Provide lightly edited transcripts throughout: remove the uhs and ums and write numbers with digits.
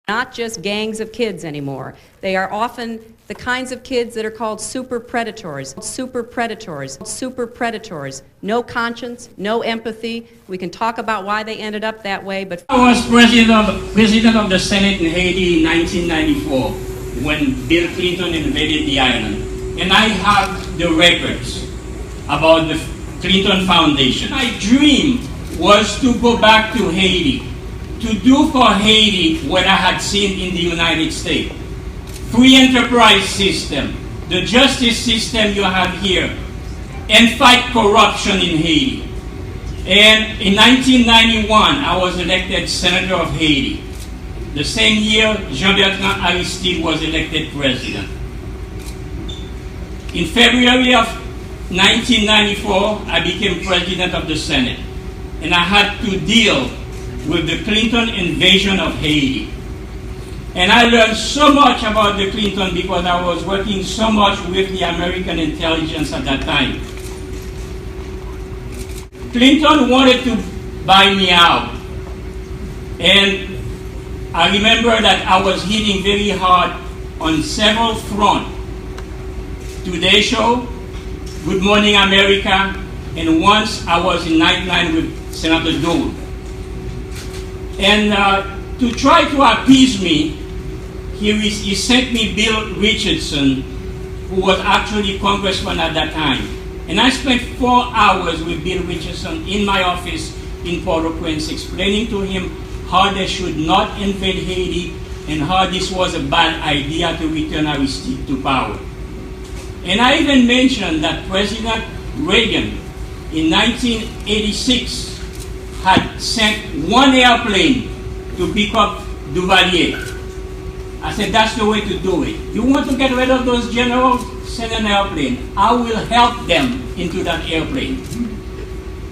Not just gangs of kids anymore. They are often the kinds of kids that are called super predators. Super predators. Super predators. No conscience, no empathy. We can talk about why they ended up that way, but I was president of the Senate in Haiti in 1994 when Bill Clinton invaded the island. And I have the records about the Clinton Foundation. My dream was to go back to Haiti, to do for Haiti what I had seen in the United States. Free enterprise system, the justice system you have here, and fight corruption in Haiti. And in 1991, I was elected Senator of Haiti. The same year, Jean-Bertrand Aristide was elected president. In February of 1994, I became president of the Senate, and I had to deal with the Clinton invasion of Haiti. And I learned so much about the Clinton because I was working so much with the American intelligence at that time. Clinton wanted to buy me out. And I remember that I was hitting very hard on several fronts. Today Show, Good Morning America, and once I was in Nightline with Senator Dole. And to try to appease me, he sent me Bill Richardson, who was actually congressman at that time. And I spent 4 hours with Bill Richardson in my office in Port-au-Prince, explaining to him how they should not invade Haiti and how this was a bad idea to return Aristide to power. And I even mentioned that President Reagan in 1986 had sent one airplane to pick up Duvalier. I said, that's the way to do it. You want to get rid of those generals? Send an airplane. I will help them into that airplane.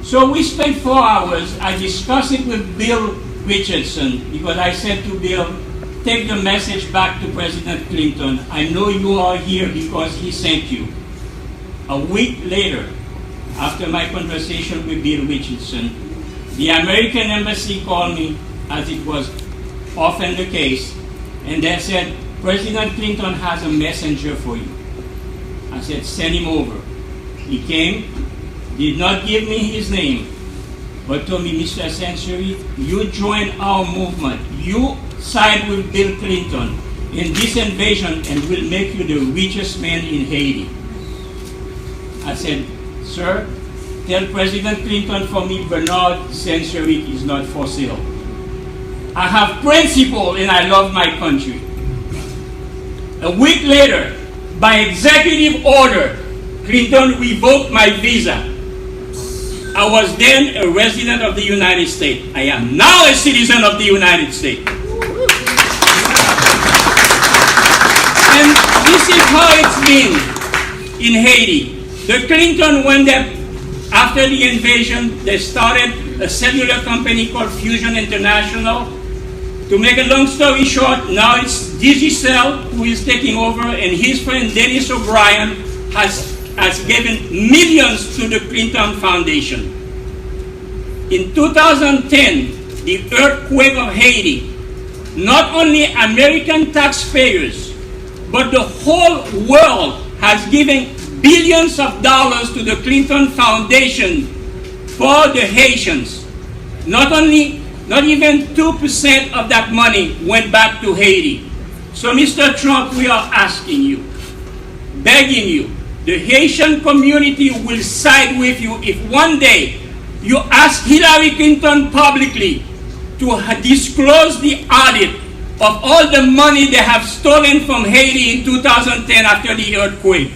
So we spent 4 hours. I discussed it with Bill Richardson because I said to Bill, take the message back to President Clinton. I know you are here because he sent you. A week later, after my conversation with Bill Richardson, the American embassy called me, as it was often the case, and they said, President Clinton has a messenger for you. I said, send him over. He came, did not give me his name, but told me, Mr. Century, you join our movement. You side with Bill Clinton in this invasion and we'll make you the richest man in Haiti. I said, sir, tell President Clinton for me Bernard Century is not for sale. I have principle and I love my country. A week later, by executive order, Clinton revoked my visa. I was then a resident of the United States. I am now a citizen of the United States. And this is how it's been in Haiti. The Clinton, when after the invasion, they started a cellular company called Fusion International. To make a long story short, now it's Digicel who is taking over, and his friend Dennis O'Brien has given millions to the Clinton Foundation. In 2010, the earthquake of Haiti, not only American taxpayers, but the whole world has given billions of dollars to the Clinton Foundation for the Haitians. Not even 2% of that money went back to Haiti. So Mr. Trump, we are asking you, begging you, the Haitian community will side with you if one day you ask Hillary Clinton publicly to disclose the audit of all the money they have stolen from Haiti in 2010 after the earthquake.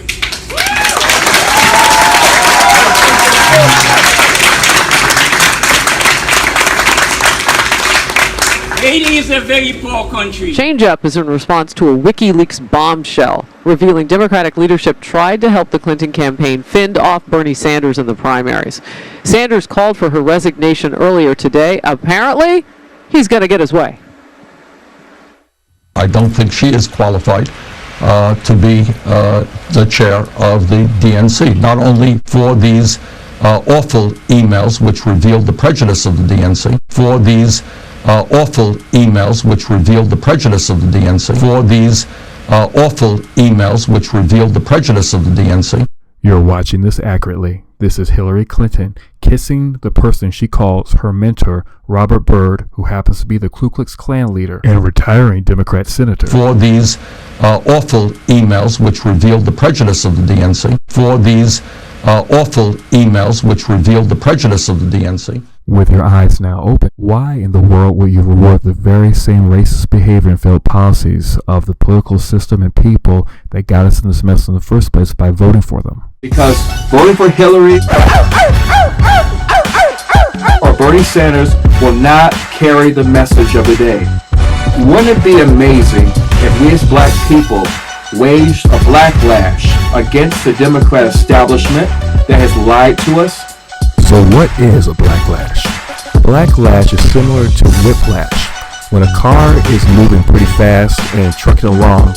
Haiti is a very poor country. Change Up is in response to a WikiLeaks bombshell revealing Democratic leadership tried to help the Clinton campaign fend off Bernie Sanders in the primaries. Sanders called for her resignation earlier today. Apparently, he's going to get his way. I don't think she is qualified to be the chair of the DNC, not only for these awful emails which revealed the prejudice of the DNC, for these awful emails which revealed the prejudice of the DNC, for these awful emails which revealed the prejudice of the DNC. You're watching this accurately. This is Hillary Clinton kissing the person she calls her mentor, Robert Byrd, who happens to be the Ku Klux Klan leader and retiring Democrat senator. For these awful emails which revealed the prejudice of the DNC. For these awful emails which revealed the prejudice of the DNC. With your eyes now open, why in the world would you reward the very same racist behavior and failed policies of the political system and people that got us in this mess in the first place by voting for them? Because voting for Hillary or Bernie Sanders will not carry the message of the day. Wouldn't it be amazing if we as black people waged a backlash against the Democrat establishment that has lied to us? So what is a blacklash? Blacklash is similar to whiplash. When a car is moving pretty fast and trucking along,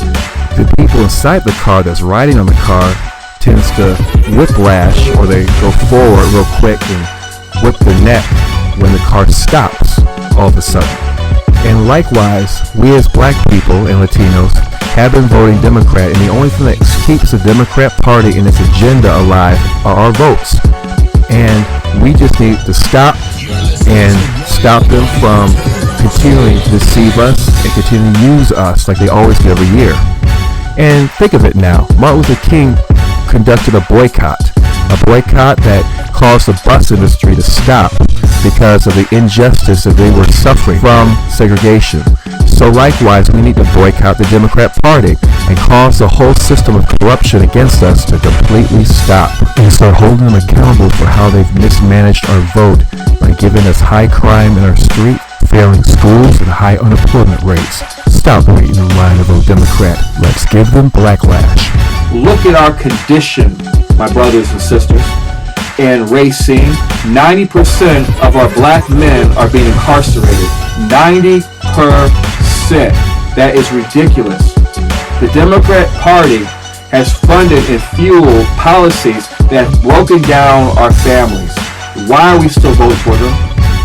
the people inside the car that's riding on the car tends to whiplash, or they go forward real quick and whip the neck when the car stops all of a sudden. And likewise, we as black people and Latinos have been voting Democrat, and the only thing that keeps the Democrat Party and its agenda alive are our votes. And we just need to stop them from continuing to deceive us and continue to use us like they always do every year. And think of it now. Martin Luther King conducted a boycott that caused the bus industry to stop because of the injustice that they were suffering from segregation. So likewise, we need to boycott the Democrat Party and cause the whole system of corruption against us to completely stop, and start holding them accountable for how they've mismanaged our vote by giving us high crime in our street, failing schools, and high unemployment rates. Stop waiting in line to vote Democrat. Let's give them blacklash. Look at our condition, my brothers and sisters. In racing, 90% of our black men are being incarcerated. 90%. That is ridiculous. The Democrat Party has funded and fueled policies that have broken down our families. Why are we still voting for them?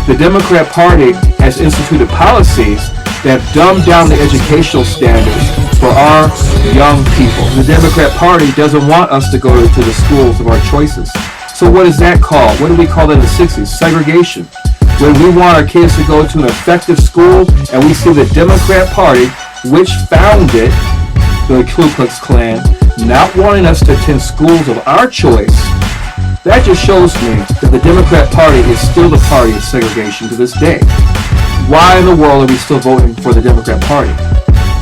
The Democrat Party has instituted policies that have dumbed down the educational standards for our young people. The Democrat Party doesn't want us to go to the schools of our choices. So what is that called? What do we call that in the 60s? Segregation. When we want our kids to go to an effective school and we see the Democrat Party, which founded the Ku Klux Klan, not wanting us to attend schools of our choice, that just shows me that the Democrat Party is still the party of segregation to this day. Why in the world are we still voting for the Democrat Party?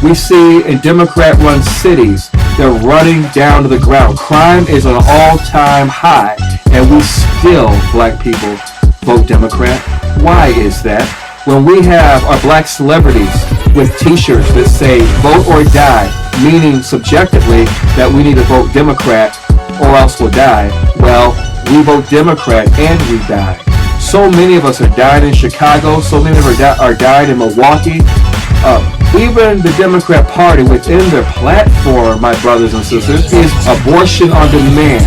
We see in Democrat-run cities, they're running down to the ground. Crime is an all-time high, and we still, black people, vote Democrat. Why is that? When we have our black celebrities with t-shirts that say vote or die, meaning subjectively that we need to vote Democrat or else we'll die, well, we vote Democrat and we die. So many of us are dying in Chicago, so many of us are dying in Milwaukee. Even the Democrat Party within their platform, my brothers and sisters, is abortion on demand.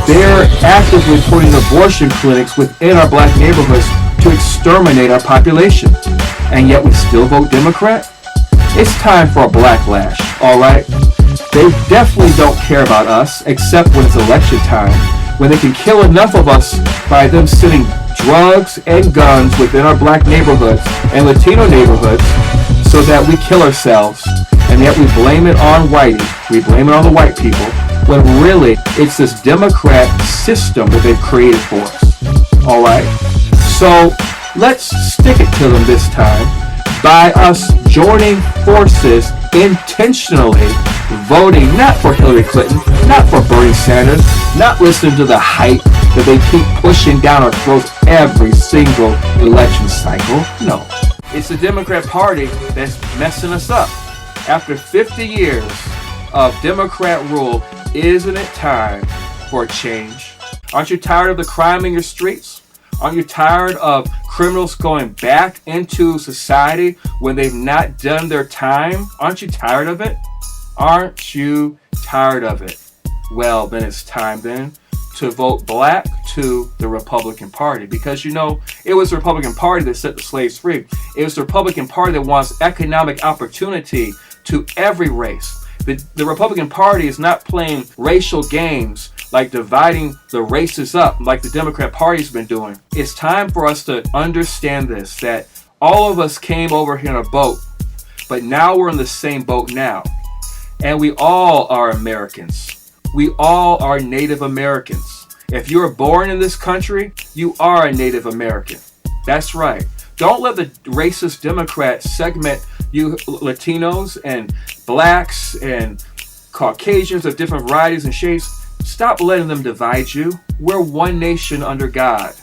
They're actively putting abortion clinics within our black neighborhoods to exterminate our population. And yet we still vote Democrat? It's time for a blacklash, alright? They definitely don't care about us, except when it's election time, when they can kill enough of us by them sending drugs and guns within our black neighborhoods and Latino neighborhoods so that we kill ourselves, and yet we blame it on whitey. We blame it on the white people, when really it's this Democrat system that they've created for us. Alright? So let's stick it to them this time by us joining forces intentionally, voting not for Hillary Clinton, not for Bernie Sanders, not listening to the hype that they keep pushing down our throats every single election cycle. No. It's the Democrat Party that's messing us up. After 50 years of Democrat rule, isn't it time for a change? Aren't you tired of the crime in your streets? Aren't you tired of criminals going back into society when they've not done their time? Aren't you tired of it? Aren't you tired of it? Well, then it's time then to vote black to the Republican Party, because it was the Republican Party that set the slaves free. It was the Republican Party that wants economic opportunity to every race. The Republican Party is not playing racial games like dividing the races up like the Democrat Party's been doing. It's time for us to understand this, that all of us came over here in a boat, but now we're in the same boat now. And we all are Americans. We all are Native Americans. If you were born in this country, you are a Native American. That's right. Don't let the racist Democrats segment you Latinos and blacks and Caucasians of different varieties and shapes. Stop letting them divide you. We're one nation under God.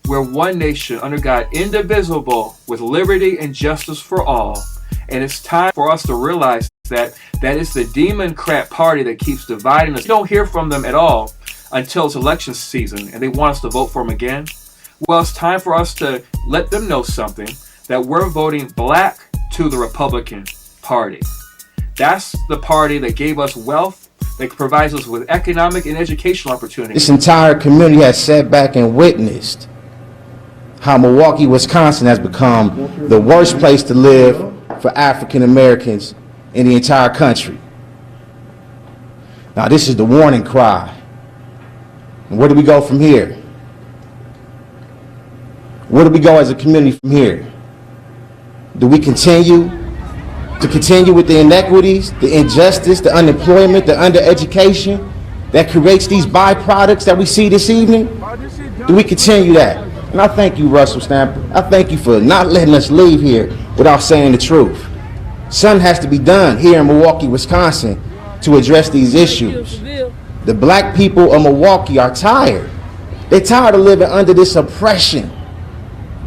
We're one nation under God, indivisible, with liberty and justice for all. And it's time for us to realize that is the Democrat Party that keeps dividing us. You don't hear from them at all until it's election season and they want us to vote for them again. Well, it's time for us to let them know something, that we're voting black to the Republican Party. That's the party that gave us wealth, that provides us with economic and educational opportunities. This entire community has sat back and witnessed how Milwaukee, Wisconsin has become the worst place to live for African Americans in the entire country. Now, this is the warning cry. And where do we go from here? Where do we go as a community from here? Do we continue with the inequities, the injustice, the unemployment, the undereducation that creates these byproducts that we see this evening? Do we continue that? And I thank you, Russell Stamper. I thank you for not letting us leave here without saying the truth. Something has to be done here in Milwaukee, Wisconsin to address these issues. The black people of Milwaukee are tired. They're tired of living under this oppression.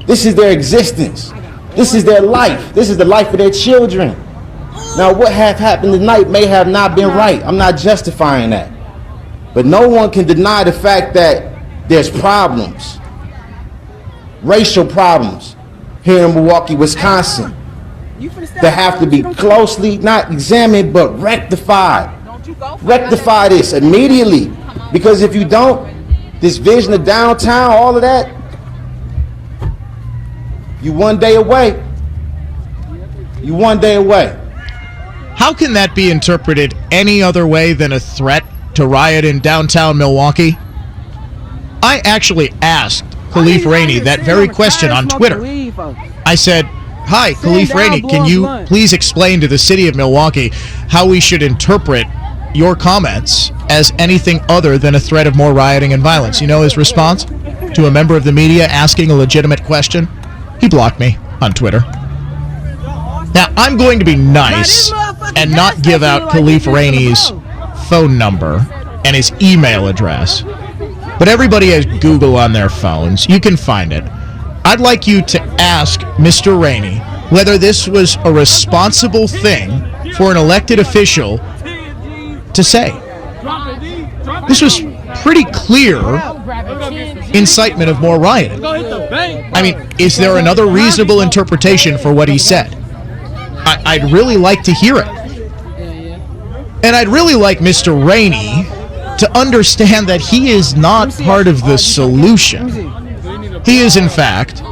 This is their existence. This is their life. This is the life of their children. Now, what have happened tonight may have not been right. I'm not justifying that. But no one can deny the fact that there's problems, racial problems here in Milwaukee, Wisconsin, that have to be closely, not examined, but rectified. Rectify this immediately. Because if you don't, this vision of downtown, all of that, you one day away. You one day away. How can that be interpreted any other way than a threat to riot in downtown Milwaukee? I actually asked Khalif Rainey that very question on Twitter. I said, "Hi, Khalif Rainey, can you please explain to the city of Milwaukee how we should interpret your comments as anything other than a threat of more rioting and violence?" You know his response to a member of the media asking a legitimate question? He blocked me on Twitter. Now, I'm going to be nice and not give out Khalif Rainey's phone number and his email address. But everybody has Google on their phones. You can find it. I'd like you to ask Mr. Rainey whether this was a responsible thing for an elected official to say. This was pretty clear incitement of more rioting. I mean, is there another reasonable interpretation for what he said? I'd really like to hear it. And I'd really like Mr. Rainey to understand that he is not part of the solution. He is, in fact,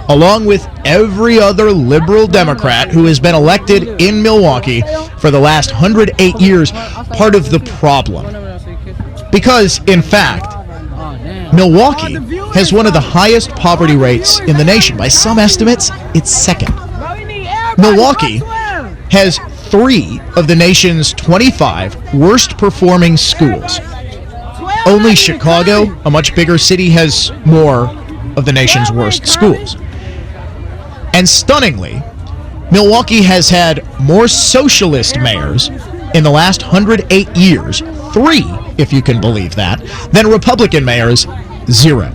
along with every other liberal Democrat who has been elected in Milwaukee for the last 108 years, part of the problem. Because, in fact, Milwaukee has one of the highest poverty rates in the nation. By some estimates, it's second. Milwaukee has 3 of the nation's 25 worst performing schools. Only Chicago, a much bigger city, has more of the nation's worst schools. And stunningly, Milwaukee has had more socialist mayors in the last 108 years, 3, if you can believe that, than Republican mayors, 0.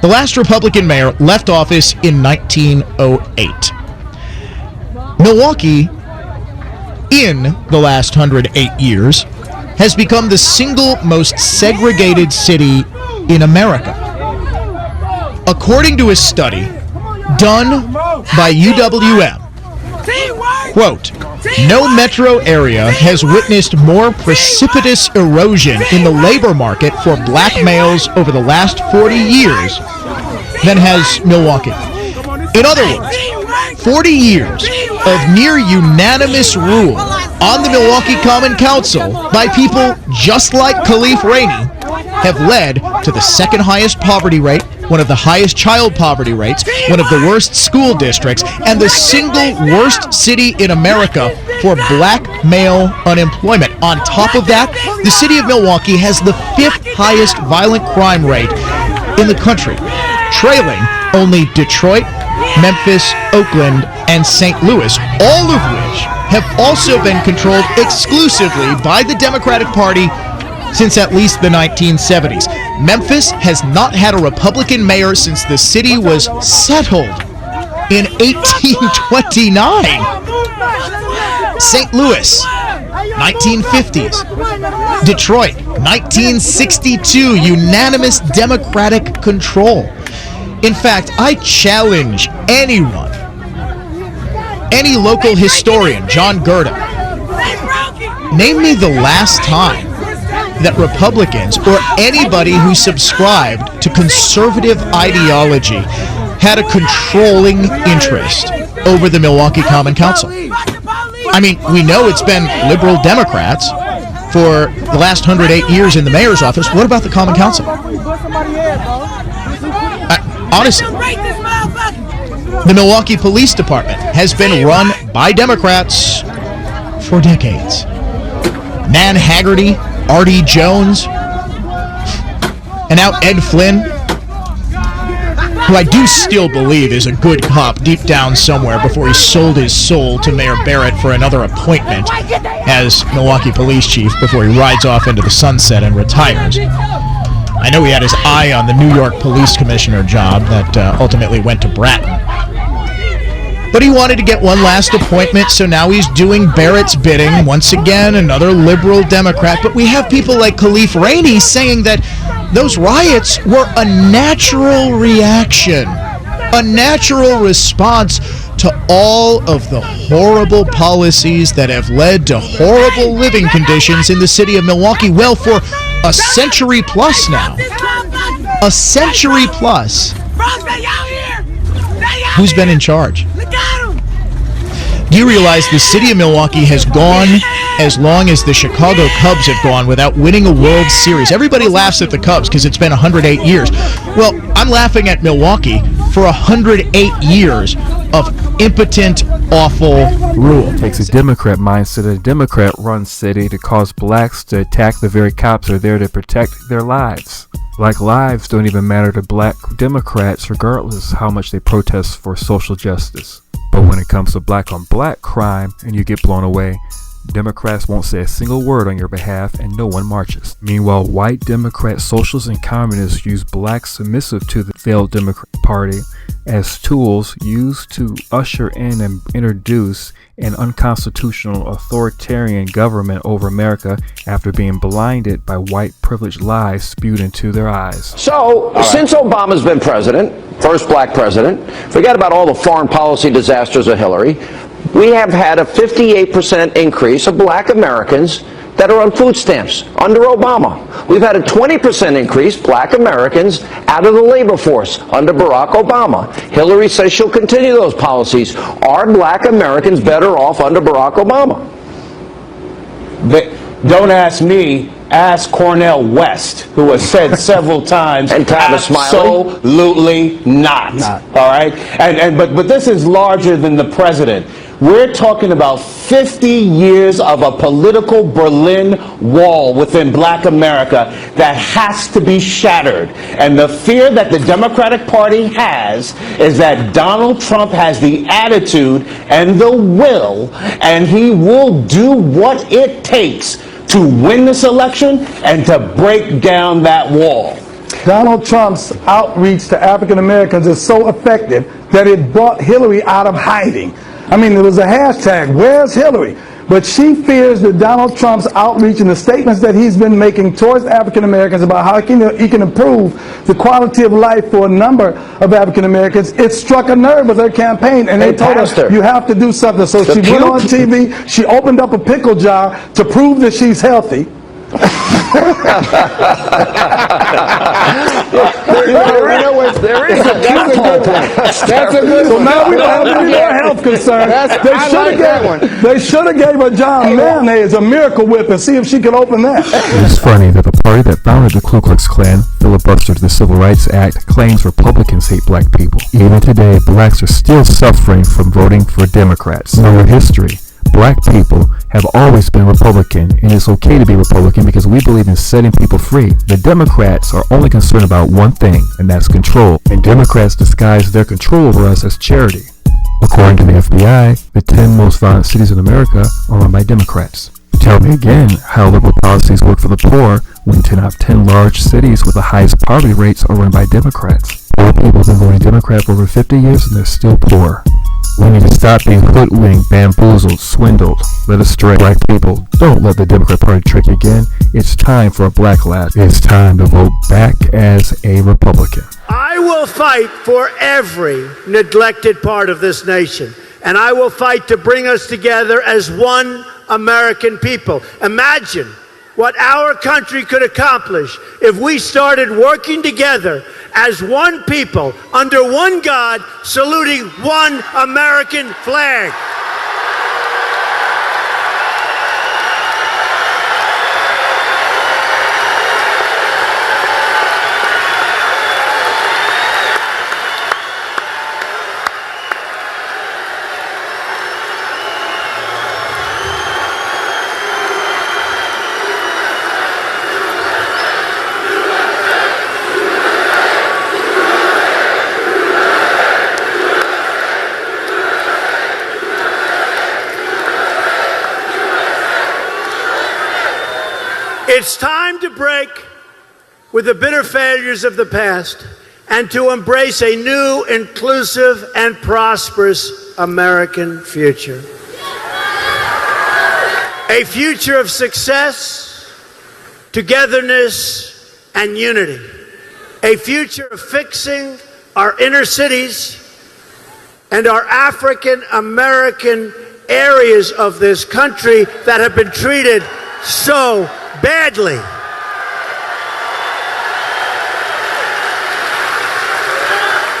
The last Republican mayor left office in 1908. Milwaukee, in the last 108 years, has become the single most segregated city in America. According to a study done by UWM, quote, No metro area has witnessed more precipitous erosion in the labor market for black males over the last 40 years than has Milwaukee. In other words, 40 years of near unanimous rule on the Milwaukee Common Council by people just like Khalif Rainey have led to the second highest poverty rate, one of the highest child poverty rates, one of the worst school districts, and the single worst city in America for black male unemployment. On top of that, the city of Milwaukee has the 5th highest violent crime rate in the country, trailing only Detroit, Memphis, Oakland, and St. Louis, all of which have also been controlled exclusively by the Democratic Party since at least the 1970s. Memphis has not had a Republican mayor since the city was settled in 1829. St. Louis, 1950s. Detroit, 1962, unanimous Democratic control. In fact, I challenge anyone, any local historian, John Gerda, name me the last time that Republicans or anybody who subscribed to conservative ideology had a controlling interest over the Milwaukee Common Council. I mean, we know it's been liberal Democrats for the last 108 years in the mayor's office. What about the Common Council? Honestly, the Milwaukee Police Department has been run by Democrats for decades. Nan Haggerty, Artie Jones, and now Ed Flynn, who I do still believe is a good cop deep down somewhere before he sold his soul to Mayor Barrett for another appointment as Milwaukee Police Chief before he rides off into the sunset and retires. I know he had his eye on the New York Police Commissioner job that ultimately went to Bratton. But he wanted to get one last appointment, so now he's doing Barrett's bidding. Once again, another liberal Democrat. But we have people like Khalif Rainey saying that those riots were a natural reaction, a natural response to all of the horrible policies that have led to horrible living conditions in the city of Milwaukee. Well, for a century plus now. A century plus. Who's been in charge? Do you realize the city of Milwaukee has gone as long as the Chicago Cubs have gone without winning a World Series? Everybody laughs at the Cubs because it's been 108 years. Well, I'm laughing at Milwaukee for 108 years of impotent, awful rule. It takes a Democrat mindset, a Democrat-run city, to cause blacks to attack the very cops that are there to protect their lives. Black lives don't even matter to black Democrats, regardless how much they protest for social justice. But when it comes to black-on-black crime and you get blown away, Democrats won't say a single word on your behalf and no one marches. Meanwhile, white Democrats, socialists, and communists use blacks submissive to the failed Democrat Party as tools used to usher in and introduce an unconstitutional authoritarian government over America after being blinded by white privilege lies spewed into their eyes. So, since Obama's been president, first black president, forget about all the foreign policy disasters of Hillary, we have had a 58% increase of black Americans that are on food stamps under Obama. We've had a 20% increase black Americans out of the labor force under Barack Obama. Hillary says she'll continue those policies. Are black Americans better off under Barack Obama? Don't ask me, ask Cornel West, who has said several times, and Travis Smiley. Absolutely not. All right? But this is larger than the president. We're talking about 50 years of a political Berlin Wall within black America that has to be shattered. And the fear that the Democratic Party has is that Donald Trump has the attitude and the will, and he will do what it takes to win this election and to break down that wall. Donald Trump's outreach to African Americans is so effective that it brought Hillary out of hiding. I mean, there was a hashtag, where's Hillary? But she fears that Donald Trump's outreach and the statements that he's been making towards African Americans about how he can improve the quality of life for a number of African Americans, it struck a nerve with her campaign, and they told her, you have to do something. So she went on TV, she opened up a pickle jar to prove that she's healthy. There is a That's a good one. That's a good one. So now we don't have any more health concerns. They should have gave her John Mayonnaise a Miracle Whip and see if she could open that. It's funny that the party that founded the Ku Klux Klan, filibustered the Civil Rights Act, claims Republicans hate black people. Even today, blacks are still suffering from voting for Democrats. In our history, black people have always been Republican, and it's okay to be Republican because we believe in setting people free. The Democrats are only concerned about one thing, and that's control. And Democrats disguise their control over us as charity. According to the FBI, the 10 most violent cities in America are run by Democrats. Tell me again how liberal policies work for the poor when 10 out of 10 large cities with the highest poverty rates are run by Democrats. Poor people have been voting Democrat for over 50 years and they're still poor. We need to stop being hoodwinked, bamboozled, swindled, led astray. Black people, don't let the Democrat Party trick you again. It's time for a black lash. It's time to vote back as a Republican. I will fight for every neglected part of this nation, and I will fight to bring us together as one American people. Imagine what our country could accomplish if we started working together as one people, under one God, saluting one American flag. It's time to break with the bitter failures of the past and to embrace a new, inclusive, and prosperous American future. A future of success, togetherness, and unity. A future of fixing our inner cities and our African American areas of this country that have been treated so badly.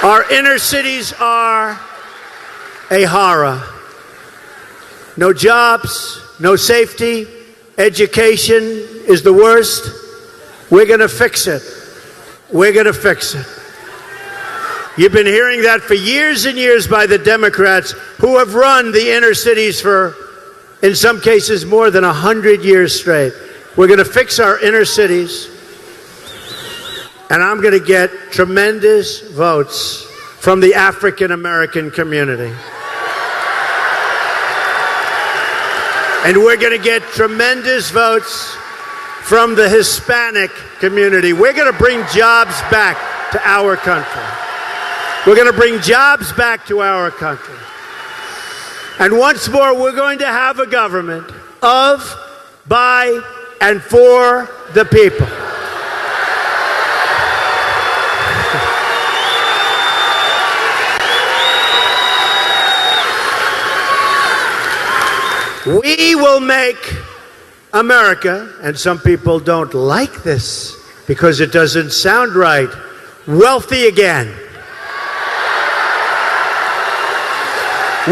Our inner cities are a horror. No jobs, no safety, education is the worst. We're going to fix it. We're going to fix it. You've been hearing that for years and years by the Democrats who have run the inner cities for, in some cases, more than 100 years straight. We're going to fix our inner cities, and I'm going to get tremendous votes from the African American community. And we're going to get tremendous votes from the Hispanic community. We're going to bring jobs back to our country. We're going to bring jobs back to our country. And once more, we're going to have a government of, by, and for the people. We will make America, and some people don't like this because it doesn't sound right, wealthy again.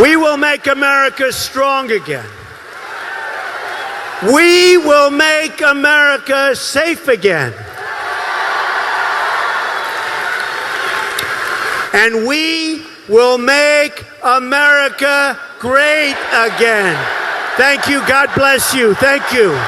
We will make America strong again. We will make America safe again. And we will make America great again. Thank you. God bless you. Thank you.